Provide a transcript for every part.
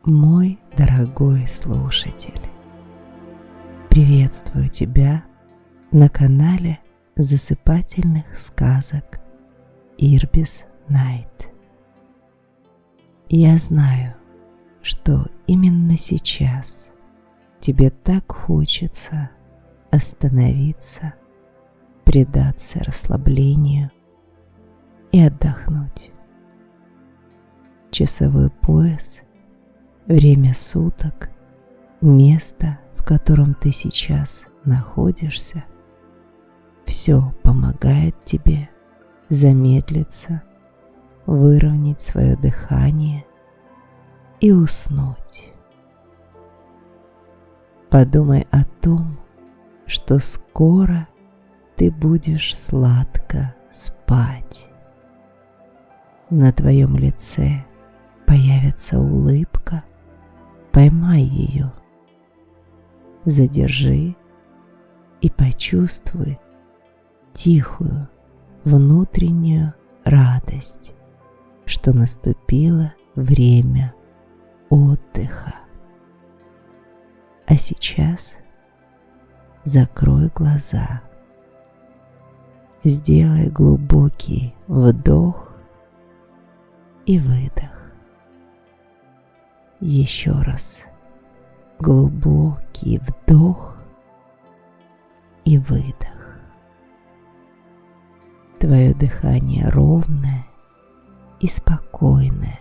Мой дорогой слушатель, приветствую тебя на канале засыпательных сказок Ирбис Найт. Я знаю, что именно сейчас тебе так хочется остановиться, предаться расслаблению и отдохнуть. Часовой пояс, время суток, место, в котором ты сейчас находишься, все помогает тебе замедлиться, выровнять свое дыхание и уснуть. Подумай о том, что скоро ты будешь сладко спать. На твоем лице появится улыбка, поймай ее, задержи и почувствуй тихую внутреннюю радость, что наступило время отдыха. А сейчас закрой глаза, сделай глубокий вдох и выдох. Еще раз глубокий вдох и выдох. Твое дыхание ровное и спокойное,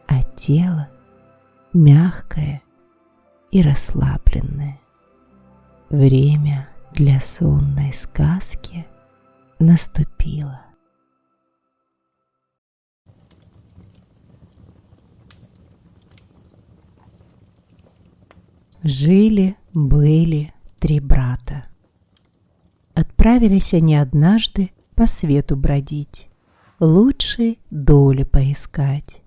а тело мягкое и расслабленное. Время для сонной сказки наступило. Жили-были три брата. Отправились они однажды по свету бродить, лучшей доли поискать.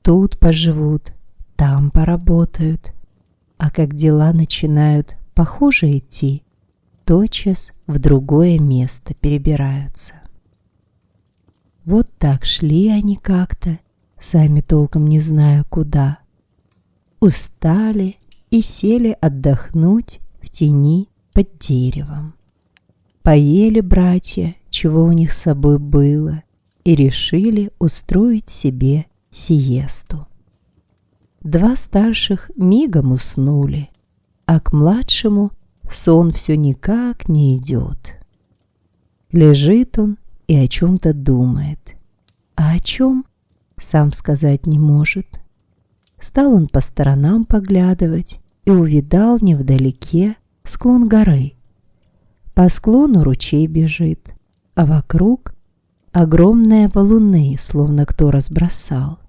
Тут поживут, там поработают, а как дела начинают похоже идти, тотчас в другое место перебираются. Вот так шли они как-то, сами толком не зная куда. Устали и сели отдохнуть в тени под деревом. Поели братья, чего у них с собой было, и решили устроить себе сиесту. Два старших мигом уснули, а к младшему сон все никак не идет. Лежит он и о чем-то думает, а о чем сам сказать не может. Стал он по сторонам поглядывать и увидал невдалеке склон горы. По склону ручей бежит, а вокруг огромные валуны, словно кто разбросал.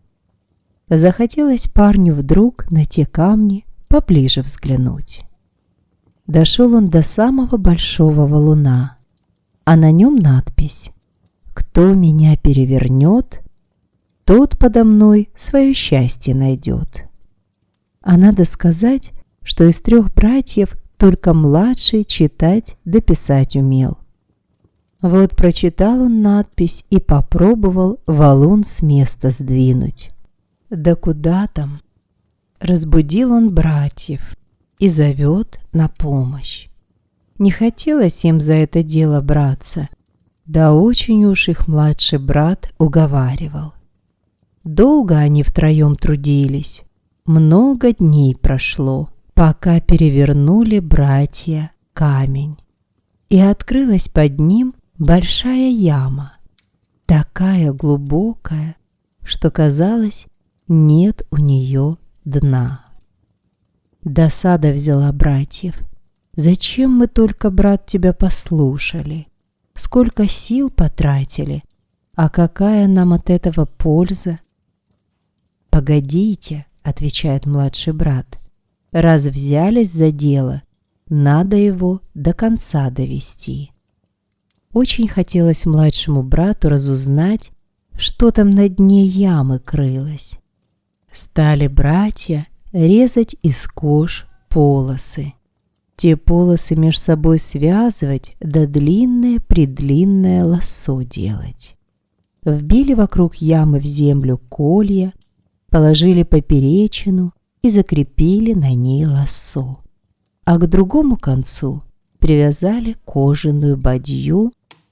Захотелось парню вдруг на те камни поближе взглянуть. Дошел он до самого большого валуна, а на нем надпись: «Кто меня перевернет, тот подо мной свое счастье найдет». А надо сказать, что из трех братьев только младший читать да писать умел. Вот прочитал он надпись и попробовал валун с места сдвинуть. Да куда там? Разбудил он братьев и зовет на помощь. Не хотелось им за это дело браться, да очень уж их младший брат уговаривал. Долго они втроем трудились, много дней прошло, пока перевернули братья камень, и открылась под ним большая яма, такая глубокая, что казалось, нет у нее дна. Досада взяла братьев. Зачем мы только, брат, тебя послушали? Сколько сил потратили, а какая нам от этого польза? «Погодите», — отвечает младший брат, — «раз взялись за дело, надо его до конца довести». Очень хотелось младшему брату разузнать, что там на дне ямы крылось. Стали братья резать из кож полосы. Те полосы меж собой связывать, да длинное-предлинное лассо делать. Вбили вокруг ямы в землю колья, положили поперечину и закрепили на ней лассо, а к другому концу привязали кожаную бадью,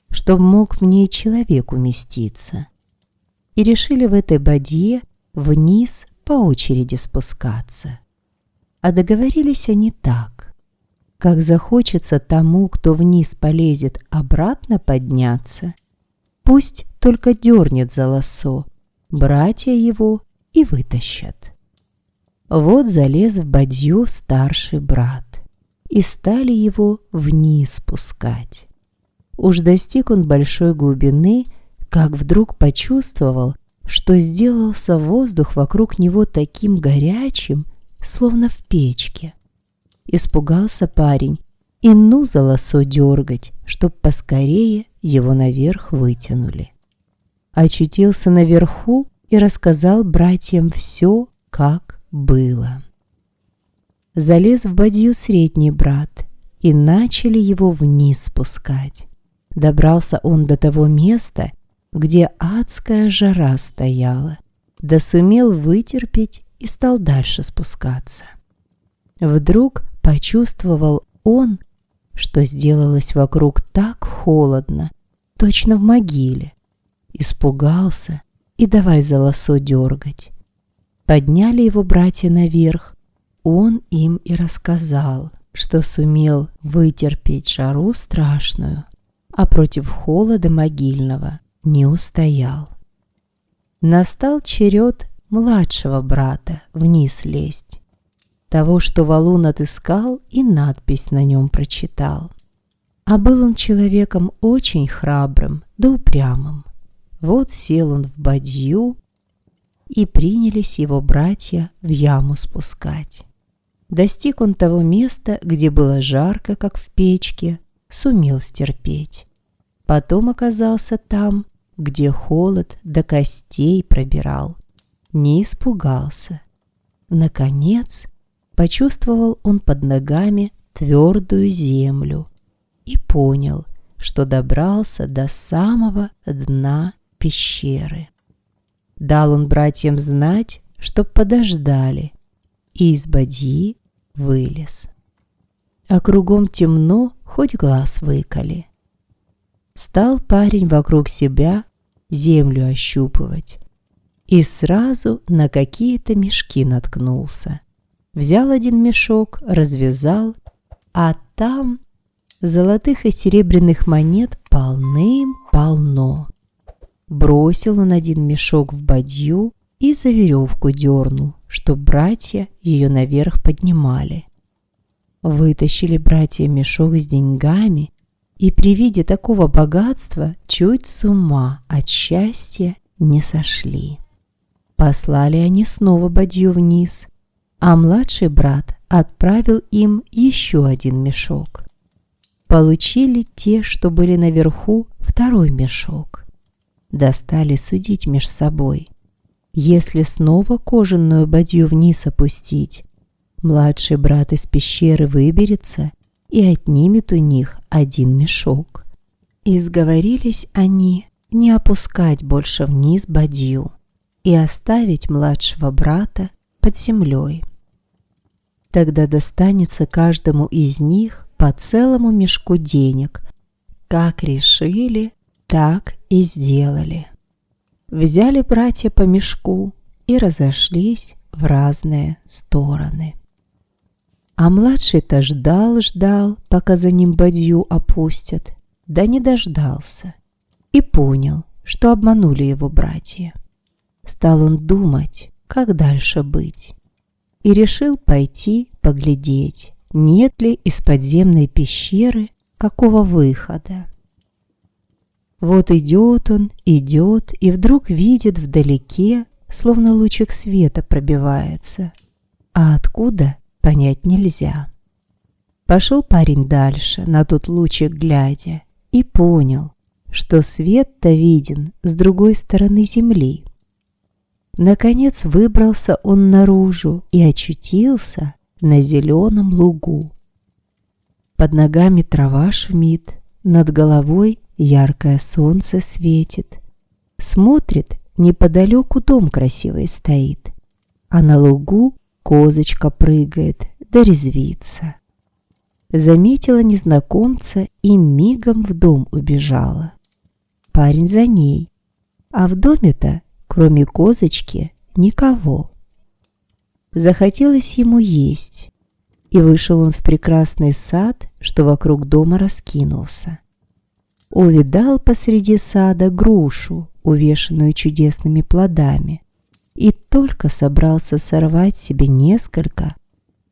чтобы мог в ней человек уместиться, и решили в этой бадье вниз по очереди спускаться. А договорились они так: как захочется тому, кто вниз полезет, обратно подняться, пусть только дернет за лассо, братья его и вытащат. Вот залез в бадью старший брат, и стали его вниз спускать. Уж достиг он большой глубины, как вдруг почувствовал, что сделался воздух вокруг него таким горячим, словно в печке. Испугался парень и ну за лассо дергать, чтоб поскорее его наверх вытянули. Очутился наверху и рассказал братьям все, как было. Залез в бадью средний брат, и начали его вниз спускать. Добрался он до того места, где адская жара стояла, да сумел вытерпеть и стал дальше спускаться. Вдруг почувствовал он, что сделалось вокруг так холодно, точно в могиле. Испугался и давай за лассо дергать. Подняли его братья наверх, он им и рассказал, что сумел вытерпеть жару страшную, а против холода могильного не устоял. Настал черед младшего брата вниз лезть, того, что валун отыскал и надпись на нем прочитал. А был он человеком очень храбрым да упрямым. Вот сел он в бадью, и принялись его братья в яму спускать. Достиг он того места, где было жарко, как в печке, сумел стерпеть. Потом оказался там, где холод до костей пробирал. Не испугался. Наконец, почувствовал он под ногами твердую землю и понял, что добрался до самого дна пещеры. Дал он братьям знать, чтоб подождали, и из бадьи вылез. А кругом темно, хоть глаз выколи. Стал парень вокруг себя землю ощупывать и сразу на какие-то мешки наткнулся. Взял один мешок, развязал, а там золотых и серебряных монет полным-полно. Бросил он один мешок в бадью и за веревку дернул, чтоб братья ее наверх поднимали. Вытащили братья мешок с деньгами, и при виде такого богатства чуть с ума от счастья не сошли. Послали они снова бадью вниз, а младший брат отправил им еще один мешок. Получили те, что были наверху, второй мешок. Достали судить меж собой. Если снова кожаную бадью вниз опустить, младший брат из пещеры выберется и отнимет у них один мешок. И сговорились они не опускать больше вниз бадью и оставить младшего брата под землей. Тогда достанется каждому из них по целому мешку денег. Как решили, так и сделали. Взяли братья по мешку и разошлись в разные стороны. А младший-то ждал, пока за ним бадью опустят, да не дождался, и понял, что обманули его братья. Стал он думать, как дальше быть, и решил пойти поглядеть, нет ли из подземной пещеры какого выхода. Вот идет он, идет, и вдруг видит вдалеке, словно лучик света пробивается. А откуда, понять нельзя. Пошел парень дальше, на тот лучик глядя, и понял, что свет-то виден с другой стороны земли. Наконец выбрался он наружу и очутился на зеленом лугу. Под ногами трава шумит, над головой яркое солнце светит. Смотрит, неподалеку дом красивый стоит, а на лугу козочка прыгает да резвится. Заметила незнакомца и мигом в дом убежала. Парень за ней, а в доме-то, кроме козочки, никого. Захотелось ему есть, и вышел он в прекрасный сад, что вокруг дома раскинулся. Увидал посреди сада грушу, увешанную чудесными плодами, и только собрался сорвать себе несколько,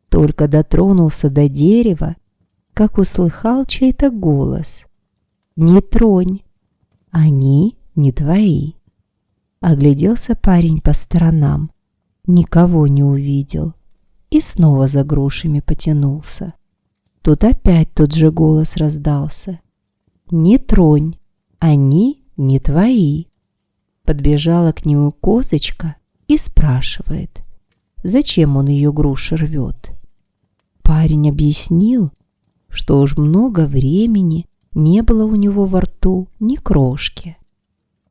только дотронулся до дерева, как услыхал чей-то голос: «Не тронь, они не твои». Огляделся парень по сторонам, никого не увидел, и снова за грушами потянулся. Тут опять тот же голос раздался: «Не тронь, они не твои». Подбежала к нему козочка и спрашивает, зачем он ее груши рвет. Парень объяснил, что уж много времени не было у него во рту ни крошки.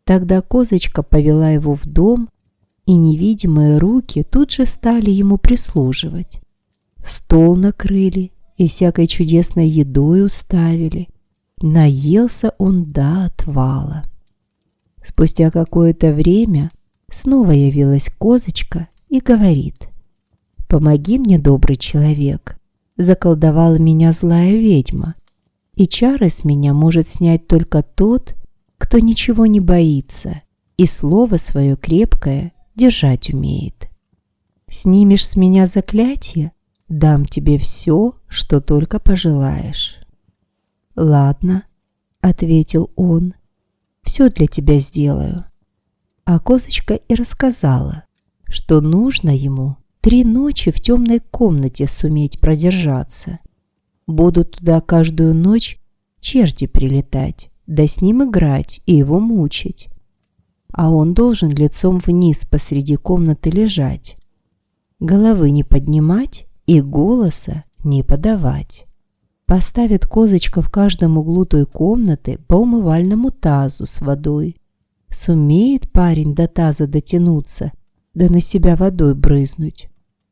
Тогда козочка повела его в дом, и невидимые руки тут же стали ему прислуживать. Стол накрыли и всякой чудесной едой уставили. Наелся он до отвала. Спустя какое-то время снова явилась козочка и говорит: «Помоги мне, добрый человек, заколдовала меня злая ведьма, и чары с меня может снять только тот, кто ничего не боится и слово свое крепкое держать умеет. Снимешь с меня заклятие, дам тебе все, что только пожелаешь». «Ладно», — ответил он, — «все для тебя сделаю». А козочка и рассказала, что нужно ему 3 ночи в темной комнате суметь продержаться. Будут туда каждую ночь черти прилетать, да с ним играть и его мучить. А он должен лицом вниз посреди комнаты лежать, головы не поднимать и голоса не подавать. Поставит козочка в каждом углу той комнаты по умывальному тазу с водой. Сумеет парень до таза дотянуться, да на себя водой брызнуть,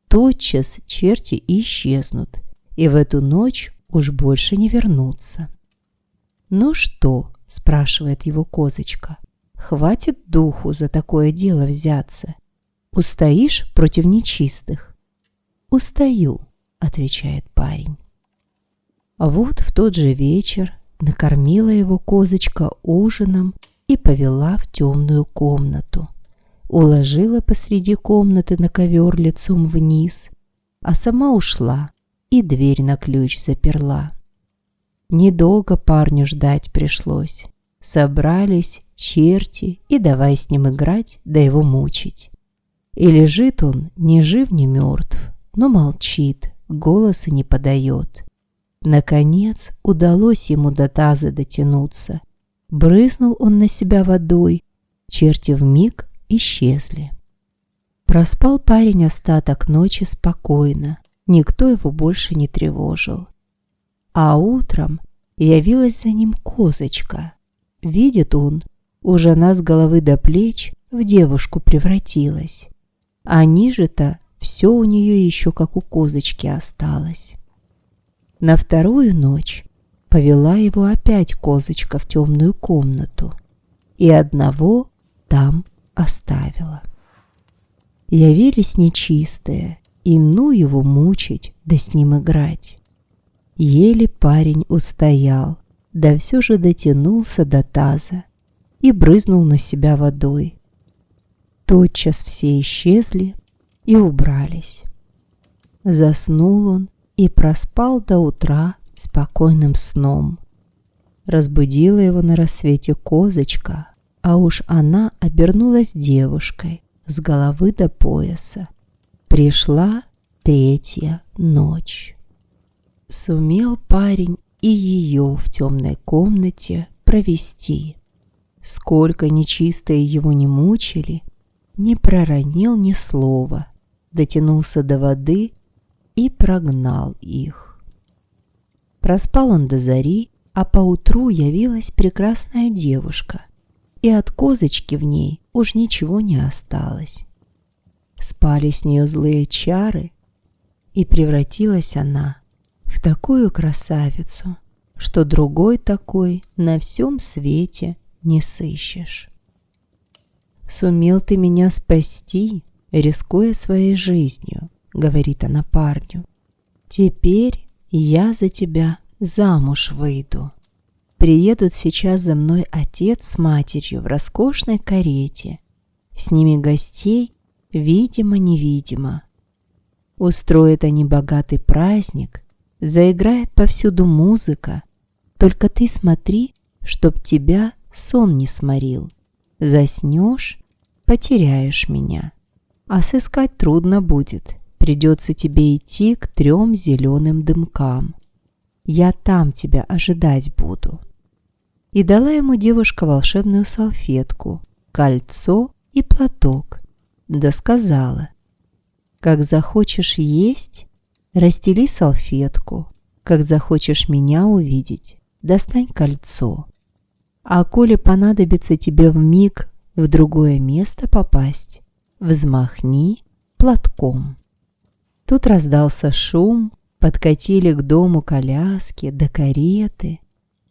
тотчас черти исчезнут, и в эту ночь уж больше не вернутся. «Ну что?» – спрашивает его козочка. «Хватит духу за такое дело взяться. Устоишь против нечистых?» «Устаю», – отвечает парень. Вот в тот же вечер накормила его козочка ужином и повела в темную комнату. Уложила посреди комнаты на ковер лицом вниз, а сама ушла и дверь на ключ заперла. Недолго парню ждать пришлось. Собрались черти и давай с ним играть, да его мучить. И лежит он ни жив, ни мертв, но молчит, голоса не подает. Наконец удалось ему до таза дотянуться. Брызнул он на себя водой, черти вмиг исчезли. Проспал парень остаток ночи спокойно, никто его больше не тревожил. А утром явилась за ним козочка. Видит он, уже она с головы до плеч в девушку превратилась, а ниже-то все у нее еще как у козочки осталось. На вторую ночь повела его опять козочка в темную комнату и одного там оставила. Явились нечистые, и ну его мучить, да с ним играть. Еле парень устоял, да все же дотянулся до таза и брызнул на себя водой. Тотчас все исчезли и убрались. Заснул он и проспал до утра спокойным сном. Разбудила его на рассвете козочка, а уж она обернулась девушкой с головы до пояса. Пришла 3-я ночь. Сумел парень и ее в темной комнате провести. Сколько нечистые его не мучили, не проронил ни слова, дотянулся до воды и прогнал их. Проспал он до зари, а поутру явилась прекрасная девушка, и от козочки в ней уж ничего не осталось. спали с нее злые чары, и превратилась она в такую красавицу, что другой такой на всем свете не сыщешь. «Сумел ты меня спасти, рискуя своей жизнью», — говорит она парню. «Теперь я за тебя замуж выйду. Приедут сейчас за мной отец с матерью в роскошной карете. С ними гостей, видимо-невидимо. Устроят они богатый праздник, заиграет повсюду музыка. Только ты смотри, чтоб тебя сон не сморил. Заснешь — потеряешь меня. А сыскать трудно будет, придется тебе идти к 3 зеленым дымкам. Я там тебя ожидать буду». И дала ему девушка волшебную салфетку, кольцо и платок, да сказала: «Как захочешь есть, расстели салфетку, как захочешь меня увидеть, достань кольцо. А коли понадобится тебе вмиг в другое место попасть, взмахни платком». Тут раздался шум, подкатили к дому коляски да кареты.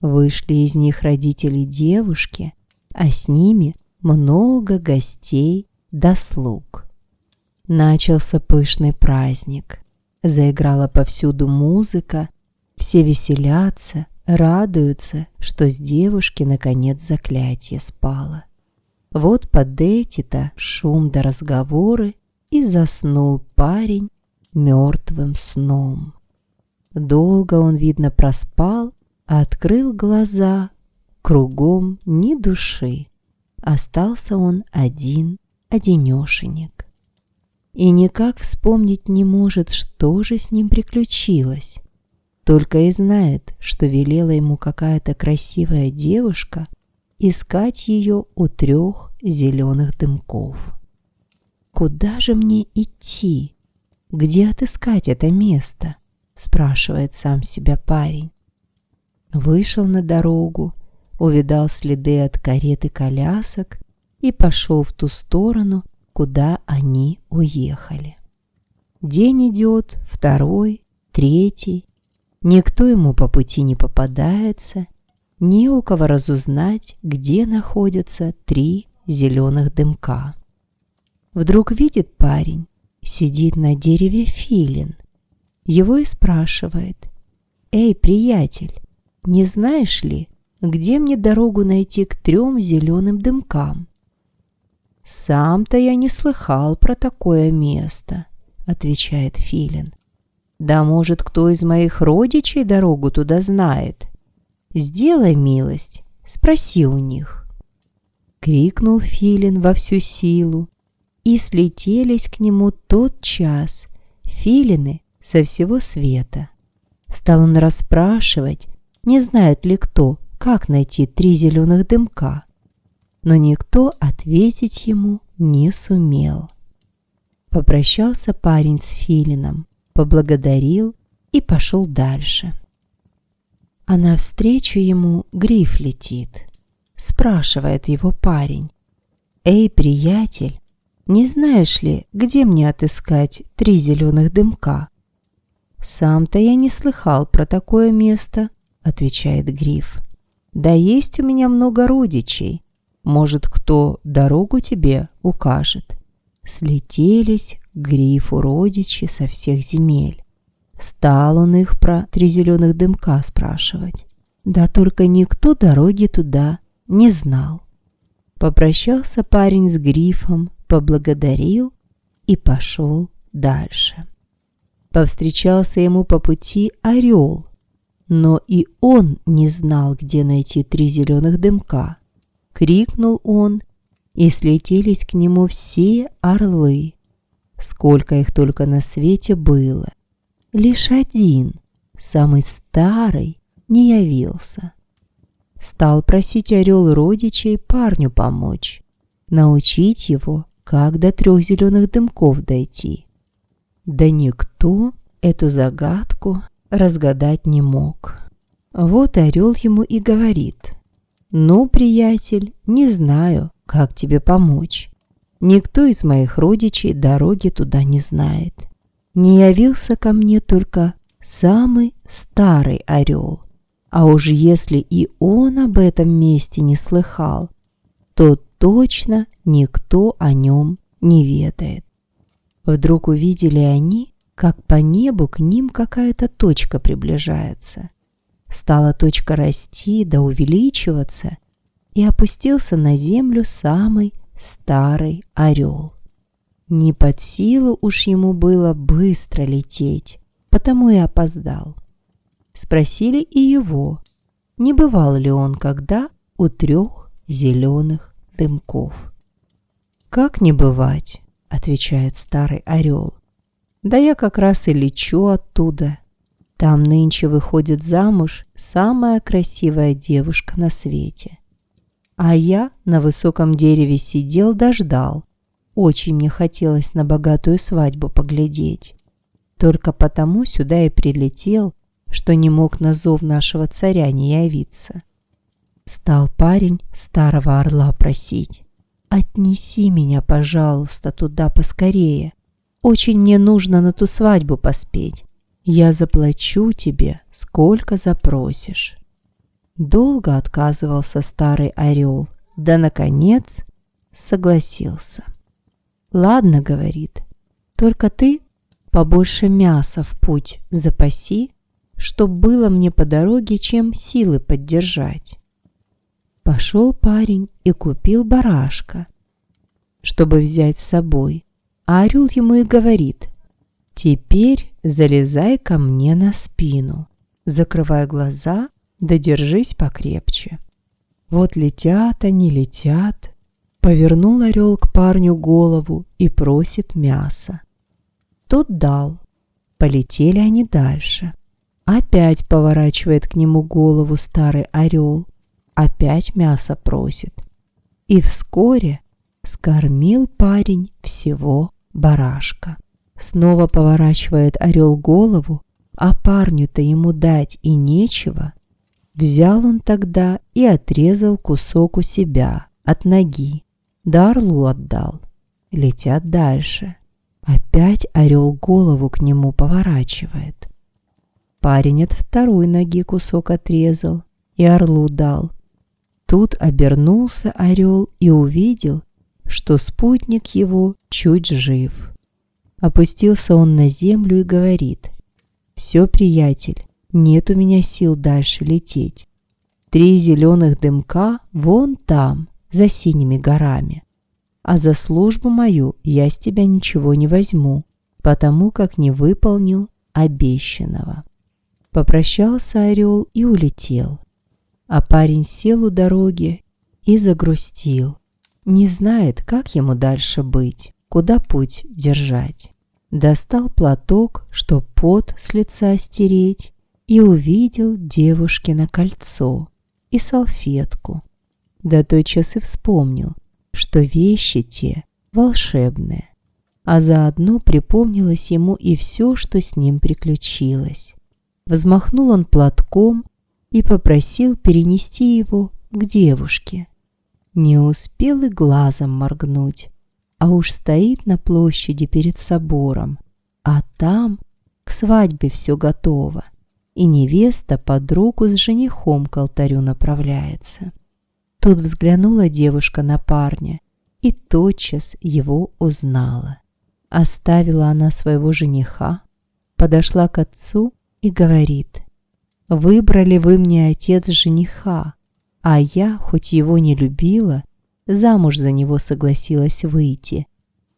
Вышли из них родители девушки, а с ними много гостей да слуг. Начался пышный праздник. Заиграла повсюду музыка, все веселятся, радуются, что с девушки наконец заклятие спало. Вот под эти-то шум да разговоры и заснул парень мертвым сном. Долго он, видно, проспал, открыл глаза, кругом ни души. Остался он один-одинешенек. И никак вспомнить не может, что же с ним приключилось. Только и знает, что велела ему какая-то красивая девушка искать ее у 3 зеленых дымков. «Куда же мне идти? Где отыскать это место?» — спрашивает сам себя парень. Вышел на дорогу, увидал следы от карет и колясок и пошел в ту сторону, куда они уехали. День идет, 2, 3, никто ему по пути не попадается, не у кого разузнать, где находятся 3 зеленых дымка. Вдруг видит парень, сидит на дереве филин. Его и спрашивает: «Эй, приятель, не знаешь ли, где мне дорогу найти к 3 зеленым дымкам?» «Сам-то я не слыхал про такое место», — отвечает филин. «Да, может, кто из моих родичей дорогу туда знает? Сделай милость, спроси у них». Крикнул филин во всю силу, и слетелись к нему тотчас филины со всего света. Стал он расспрашивать, не знает ли кто, как найти 3 зеленых дымка, но никто ответить ему не сумел. Попрощался парень с филином, поблагодарил и пошел дальше. А навстречу ему гриф летит. Спрашивает его парень: «Эй, приятель, не знаешь ли, где мне отыскать 3 зеленых дымка?» «Сам-то я не слыхал про такое место», — отвечает гриф. «Да есть у меня много родичей. Может, кто дорогу тебе укажет?» Слетелись к грифу родичи со всех земель. Стал он их про 3 зеленых дымка спрашивать. Да только никто дороги туда не знал. Попрощался парень с грифом, поблагодарил и пошел дальше. Повстречался ему по пути орел, но и он не знал, где найти 3 зеленых дымка. Крикнул он, и слетелись к нему все орлы. Сколько их только на свете было. Лишь один, самый старый, не явился. Стал просить орел родичей парню помочь, научить его, как до 3 зеленых дымков дойти. Да никто эту загадку разгадать не мог. Вот орел ему и говорит: «Ну, приятель, не знаю, как тебе помочь. Никто из моих родичей дороги туда не знает. Не явился ко мне только самый старый орел. А уж если и он об этом месте не слыхал, то точно никто о нем не ведает. Вдруг увидели они, как по небу к ним какая-то точка приближается. Стала точка расти да увеличиваться, и опустился на землю самый старый орел. Не под силу уж ему было быстро лететь, потому и опоздал. Спросили и его, не бывал ли он когда у 3 зеленых дымков. «Как не бывать?» — отвечает старый орел. «Да я как раз и лечу оттуда. Там нынче выходит замуж самая красивая девушка на свете. А я на высоком дереве сидел да ждал. Очень мне хотелось на богатую свадьбу поглядеть. Только потому сюда и прилетел, что не мог на зов нашего царя не явиться». Стал парень старого орла просить: «Отнеси меня, пожалуйста, туда поскорее. Очень мне нужно на ту свадьбу поспеть. Я заплачу тебе, сколько запросишь». Долго отказывался старый орел, да, наконец, согласился. «Ладно, — говорит, — только ты побольше мяса в путь запаси, чтоб было мне по дороге чем силы поддержать». Пошел парень и купил барашка, чтобы взять с собой, а орел ему и говорит: «Теперь залезай ко мне на спину, закрывай глаза, да держись покрепче». Вот летят они, летят. Повернул орел к парню голову и просит мяса. Тот дал. Полетели они дальше. Опять поворачивает к нему голову старый орел. Опять мясо просит. И вскоре скормил парень всего барашка. Снова поворачивает орел голову, а парню-то ему дать и нечего. Взял он тогда и отрезал кусок у себя от ноги, да орлу отдал. Летят дальше. Опять орел голову к нему поворачивает. Парень от второй ноги кусок отрезал и орлу дал. Тут обернулся орел и увидел, что спутник его чуть жив. Опустился он на землю и говорит: «Все, приятель, нет у меня сил дальше лететь. 3 зеленых дымка вон там, за синими горами. А за службу мою я с тебя ничего не возьму, потому как не выполнил обещанного». Попрощался орел и улетел. А парень сел у дороги и загрустил. Не знает, как ему дальше быть, куда путь держать. Достал платок, чтоб пот с лица стереть, и увидел девушкино кольцо и салфетку. Да тотчас и вспомнил, что вещи те волшебные, а заодно припомнилось ему и все, что с ним приключилось. Взмахнул он платком и попросил перенести его к девушке. Не успел и глазом моргнуть, а уж стоит на площади перед собором, а там к свадьбе все готово, и невеста под руку с женихом к алтарю направляется. Тут взглянула девушка на парня и тотчас его узнала. Оставила она своего жениха, подошла к отцу и говорит: «Выбрали вы мне, отец, жениха, а я, хоть его не любила, замуж за него согласилась выйти,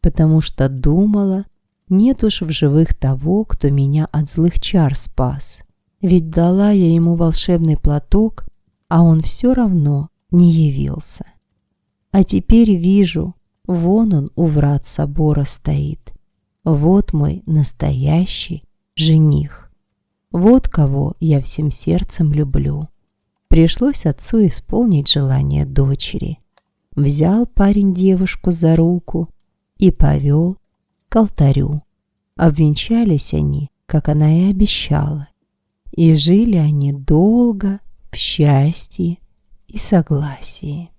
потому что думала, нет уж в живых того, кто меня от злых чар спас. Ведь дала я ему волшебный платок, а он все равно не явился. А теперь вижу, вон он у врат собора стоит. Вот мой настоящий жених. Вот кого я всем сердцем люблю». Пришлось отцу исполнить желание дочери. Взял парень девушку за руку и повел к алтарю. Обвенчались они, как она и обещала, и жили они долго в счастье и согласии.